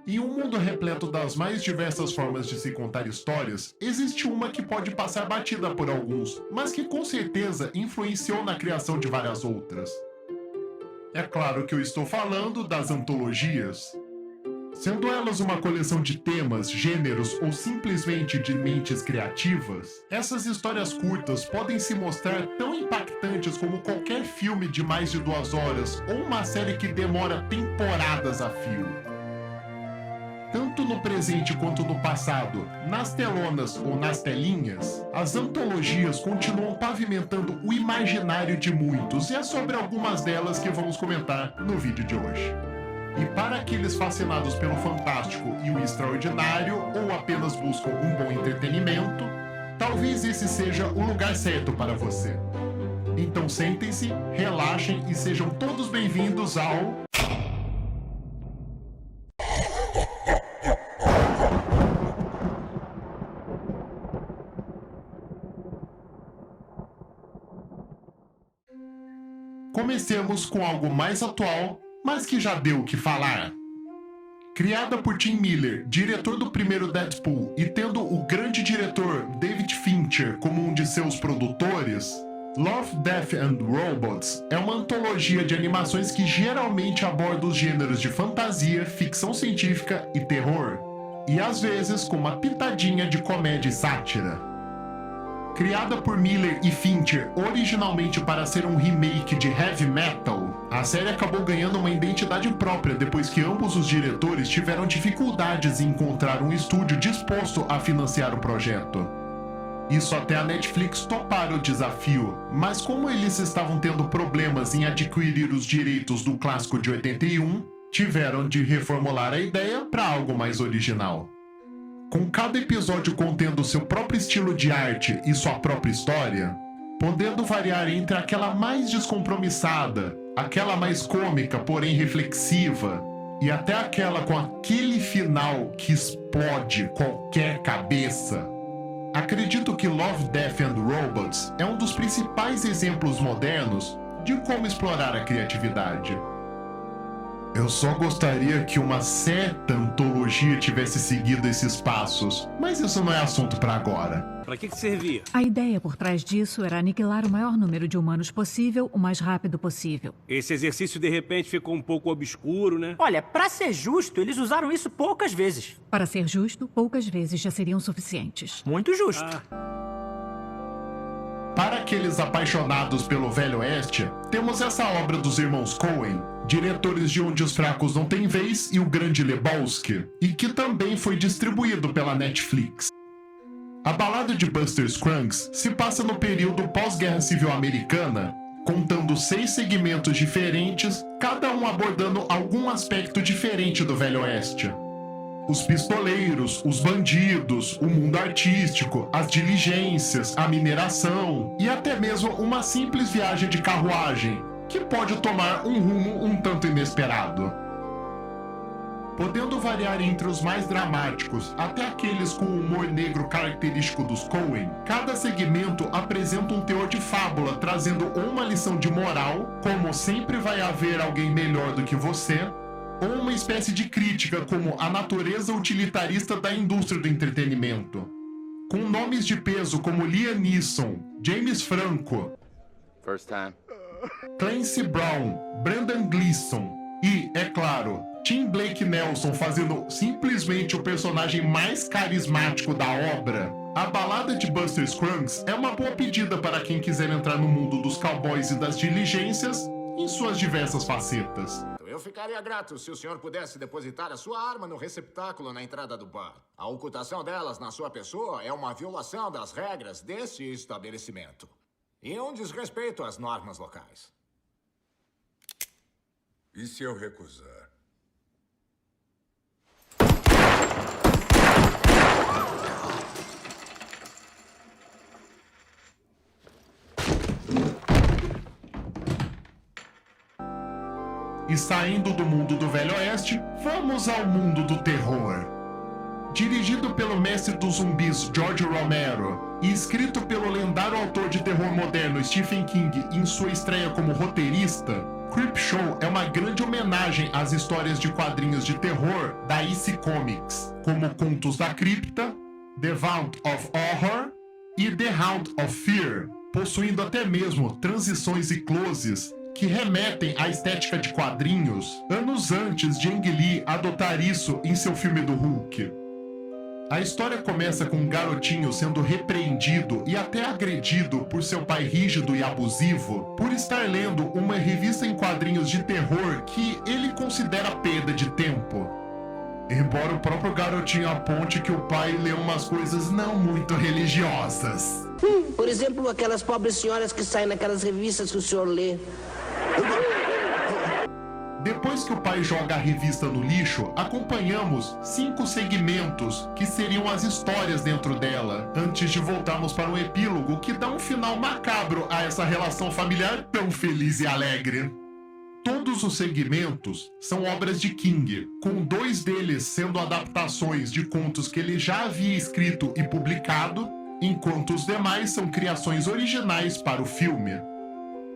Em um mundo repleto das mais diversas formas de se contar histórias, existe uma que pode passar batida por alguns, mas que com certeza influenciou na criação de várias outras. É claro que eu estou falando das antologias. Sendo elas uma coleção de temas, gêneros ou simplesmente de mentes criativas, essas histórias curtas podem se mostrar tão impactantes como qualquer filme de mais de 2 horas ou uma série que demora temporadas a fio. Tanto no presente quanto no passado, nas telonas ou nas telinhas, as antologias continuam pavimentando o imaginário de muitos, e é sobre algumas delas que vamos comentar no vídeo de hoje. E para aqueles fascinados pelo fantástico e o extraordinário, ou apenas buscam um bom entretenimento, talvez esse seja o lugar certo para você. Então sentem-se, relaxem e sejam todos bem-vindos ao... Comecemos com algo mais atual, mas que já deu o que falar. Criada por Tim Miller, diretor do primeiro Deadpool, e tendo o grande diretor David Fincher como um de seus produtores, Love, Death and Robots é uma antologia de animações que geralmente aborda os gêneros de fantasia, ficção científica e terror, e às vezes com uma pitadinha de comédia e sátira. Criada por Miller e Fincher originalmente para ser um remake de Heavy Metal, a série acabou ganhando uma identidade própria depois que ambos os diretores tiveram dificuldades em encontrar um estúdio disposto a financiar o projeto. Isso até a Netflix topar o desafio, mas como eles estavam tendo problemas em adquirir os direitos do clássico de 81, tiveram de reformular a ideia para algo mais original. Com cada episódio contendo seu próprio estilo de arte e sua própria história, podendo variar entre aquela mais descompromissada, aquela mais cômica, porém reflexiva, e até aquela com aquele final que explode qualquer cabeça. Acredito que Love, Death and Robots é um dos principais exemplos modernos de como explorar a criatividade. Eu só gostaria que uma certa antologia tivesse seguido esses passos, mas isso não é assunto para agora. Pra que servia? A ideia por trás disso era aniquilar o maior número de humanos possível, o mais rápido possível. Esse exercício de repente ficou um pouco obscuro, né? Olha, pra ser justo, eles usaram isso poucas vezes. Para ser justo, poucas vezes já seriam suficientes. Muito justo. Para aqueles apaixonados pelo Velho Oeste, temos essa obra dos irmãos Coen, diretores de Onde os Fracos Não Têm Vez e O Grande Lebowski, e que também foi distribuído pela Netflix. A Balada de Buster Scruggs se passa no período pós-Guerra Civil Americana, contando 6 segmentos diferentes, cada um abordando algum aspecto diferente do Velho Oeste. Os pistoleiros, os bandidos, o mundo artístico, as diligências, a mineração e até mesmo uma simples viagem de carruagem, que pode tomar um rumo um tanto inesperado. Podendo variar entre os mais dramáticos até aqueles com o humor negro característico dos Coen, cada segmento apresenta um teor de fábula trazendo ou uma lição de moral, como sempre vai haver alguém melhor do que você, ou uma espécie de crítica como a natureza utilitarista da indústria do entretenimento. Com nomes de peso como Liam Neeson, James Franco, Clancy Brown, Brendan Gleeson e, é claro, Tim Blake Nelson fazendo simplesmente o personagem mais carismático da obra, a Balada de Buster Scruggs é uma boa pedida para quem quiser entrar no mundo dos cowboys e das diligências em suas diversas facetas. Eu ficaria grato se o senhor pudesse depositar a sua arma no receptáculo na entrada do bar. A ocultação delas na sua pessoa é uma violação das regras desse estabelecimento. E um desrespeito às normas locais. E se eu recusar? E saindo do mundo do Velho Oeste, vamos ao mundo do terror. Dirigido pelo mestre dos zumbis George Romero e escrito pelo lendário autor de terror moderno Stephen King em sua estreia como roteirista, Creepshow é uma grande homenagem às histórias de quadrinhos de terror da EC Comics, como Contos da Cripta, The Vault of Horror e The Hound of Fear, possuindo até mesmo transições e closes que remetem à estética de quadrinhos anos antes de Ang Lee adotar isso em seu filme do Hulk. A história começa com um garotinho sendo repreendido e até agredido por seu pai rígido e abusivo por estar lendo uma revista em quadrinhos de terror que ele considera perda de tempo. Embora o próprio garotinho aponte que o pai lê umas coisas não muito religiosas. Por exemplo, aquelas pobres senhoras que saem naquelas revistas que o senhor lê. Depois que o pai joga a revista no lixo, acompanhamos 5 segmentos que seriam as histórias dentro dela, antes de voltarmos para um epílogo que dá um final macabro a essa relação familiar tão feliz e alegre. Todos os segmentos são obras de King, com 2 deles sendo adaptações de contos que ele já havia escrito e publicado, enquanto os demais são criações originais para o filme.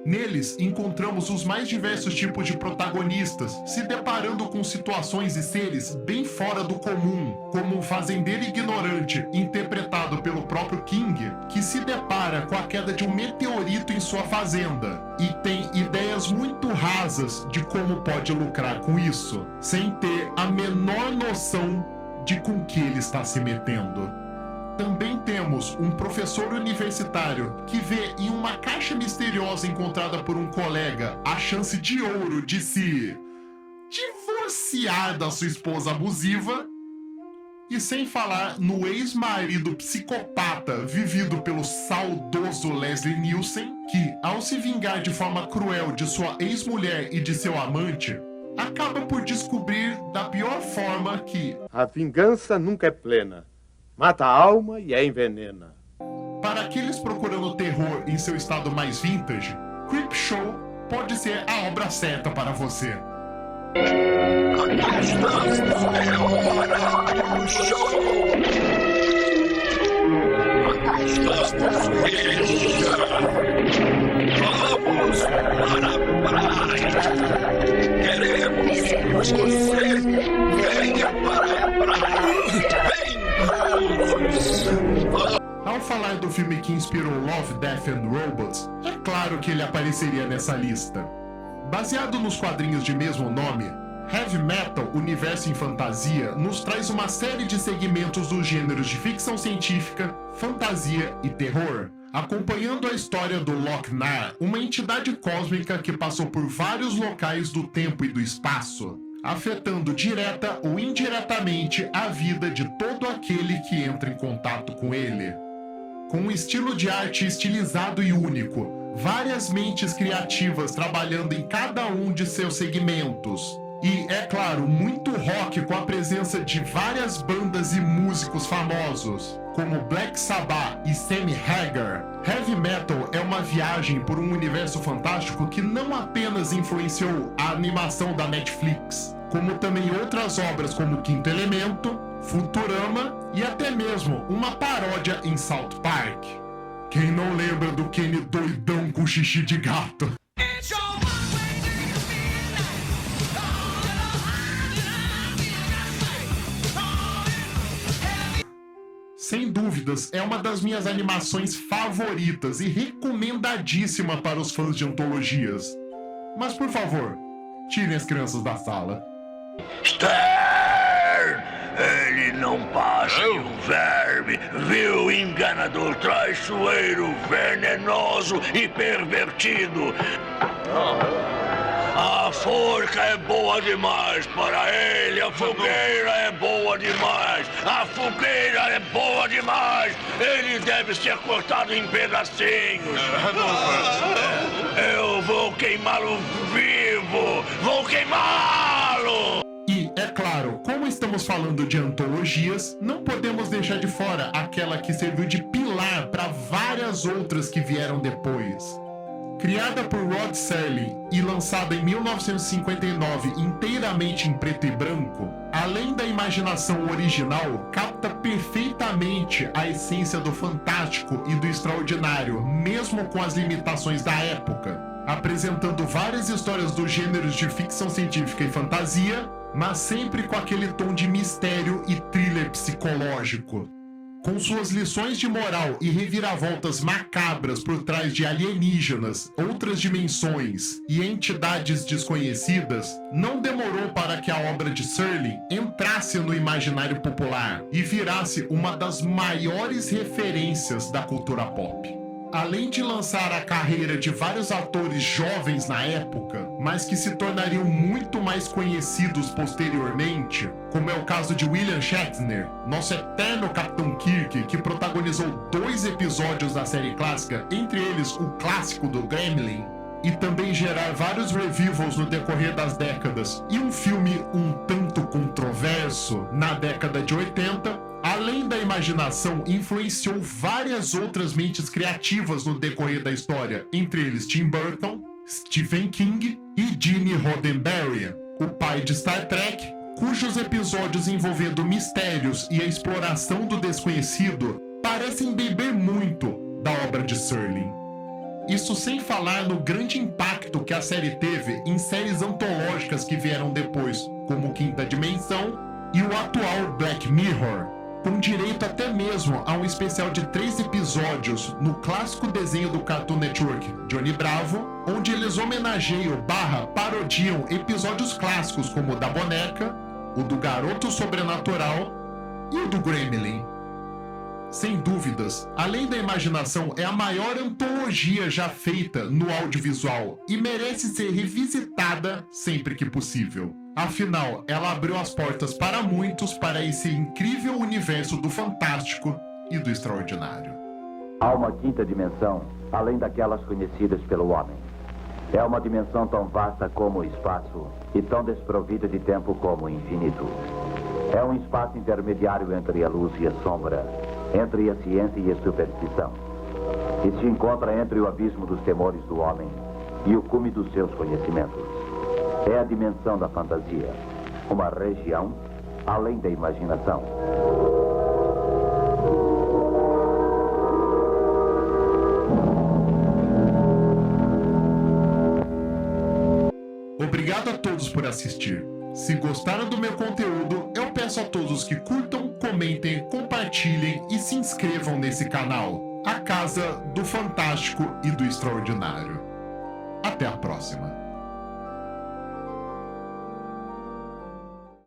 Neles, encontramos os mais diversos tipos de protagonistas, se deparando com situações e seres bem fora do comum, como um fazendeiro ignorante, interpretado pelo próprio King, que se depara com a queda de um meteorito em sua fazenda, e tem ideias muito rasas de como pode lucrar com isso, sem ter a menor noção de com que ele está se metendo. Também temos um professor universitário que vê em uma caixa misteriosa encontrada por um colega a chance de ouro de se divorciar da sua esposa abusiva. E sem falar no ex-marido psicopata vivido pelo saudoso Leslie Nielsen, que, ao se vingar de forma cruel de sua ex-mulher e de seu amante, acaba por descobrir da pior forma que a vingança nunca é plena. Mata a alma e a envenena. Para aqueles procurando terror em seu estado mais vintage, Creepshow pode ser a obra certa para você. Queremos que você venha para a praia. Ao falar do filme que inspirou Love, Death and Robots, é claro que ele apareceria nessa lista. Baseado nos quadrinhos de mesmo nome, Heavy Metal Universo em Fantasia nos traz uma série de segmentos dos gêneros de ficção científica, fantasia e terror, acompanhando a história do Loch-Nar, uma entidade cósmica que passou por vários locais do tempo e do espaço, afetando direta ou indiretamente a vida de todo aquele que entra em contato com ele. Com um estilo de arte estilizado e único, várias mentes criativas trabalhando em cada um de seus segmentos. E, é claro, muito rock com a presença de várias bandas e músicos famosos, como Black Sabbath e Sammy Hagar. Heavy Metal é uma viagem por um universo fantástico que não apenas influenciou a animação da Netflix, como também outras obras como Quinto Elemento, Futurama e até mesmo uma paródia em South Park. Quem não lembra do Kenny doidão com xixi de gato? Sem dúvidas, é uma das minhas animações favoritas e recomendadíssima para os fãs de antologias. Mas, por favor, tirem as crianças da sala. Stern! Ele não passa de um verme, vil, enganador, traiçoeiro, venenoso e pervertido. A forca é boa demais para ele, a fogueira é boa demais, a fogueira é boa demais, ele deve ser cortado em pedacinhos. Eu vou queimá-lo vivo, vou queimá-lo! E, é claro, como estamos falando de antologias, não podemos deixar de fora aquela que serviu de pilar para várias outras que vieram depois. Criada por Rod Serling e lançada em 1959 inteiramente em preto e branco, além da imaginação original, capta perfeitamente a essência do fantástico e do extraordinário, mesmo com as limitações da época. apresentando várias histórias dos gêneros de ficção científica e fantasia, mas sempre com aquele tom de mistério e thriller psicológico. Com suas lições de moral e reviravoltas macabras por trás de alienígenas, outras dimensões e entidades desconhecidas, não demorou para que a obra de Serling entrasse no imaginário popular e virasse uma das maiores referências da cultura pop. Além de lançar a carreira de vários atores jovens na época, mas que se tornariam muito mais conhecidos posteriormente, como é o caso de William Shatner, nosso eterno Capitão Kirk, que protagonizou 2 episódios da série clássica, entre eles o clássico do Gremlin, e também gerar vários revivals no decorrer das décadas, e um filme um tanto controverso na década de 80, além da imaginação, influenciou várias outras mentes criativas no decorrer da história, entre eles Tim Burton, Stephen King e Gene Roddenberry, o pai de Star Trek, cujos episódios envolvendo mistérios e a exploração do desconhecido parecem beber muito da obra de Serling. Isso sem falar no grande impacto que a série teve em séries antológicas que vieram depois, como Quinta Dimensão e o atual Black Mirror, com direito até mesmo a um especial de 3 episódios no clássico desenho do Cartoon Network, Johnny Bravo, onde eles homenageiam / parodiam episódios clássicos como o da Boneca, o do Garoto Sobrenatural e o do Gremlin. Sem dúvidas, Além da Imaginação é a maior antologia já feita no audiovisual e merece ser revisitada sempre que possível. Afinal, ela abriu as portas para muitos para esse incrível universo do fantástico e do extraordinário. Há uma quinta dimensão, além daquelas conhecidas pelo homem. É uma dimensão tão vasta como o espaço e tão desprovida de tempo como o infinito. É um espaço intermediário entre a luz e a sombra, entre a ciência e a superstição. E se encontra entre o abismo dos temores do homem e o cume dos seus conhecimentos. É a dimensão da fantasia, uma região além da imaginação. Obrigado a todos por assistir. Se gostaram do meu conteúdo, eu peço a todos que curtam, comentem, compartilhem e se inscrevam nesse canal, a Casa do Fantástico e do Extraordinário. Até a próxima.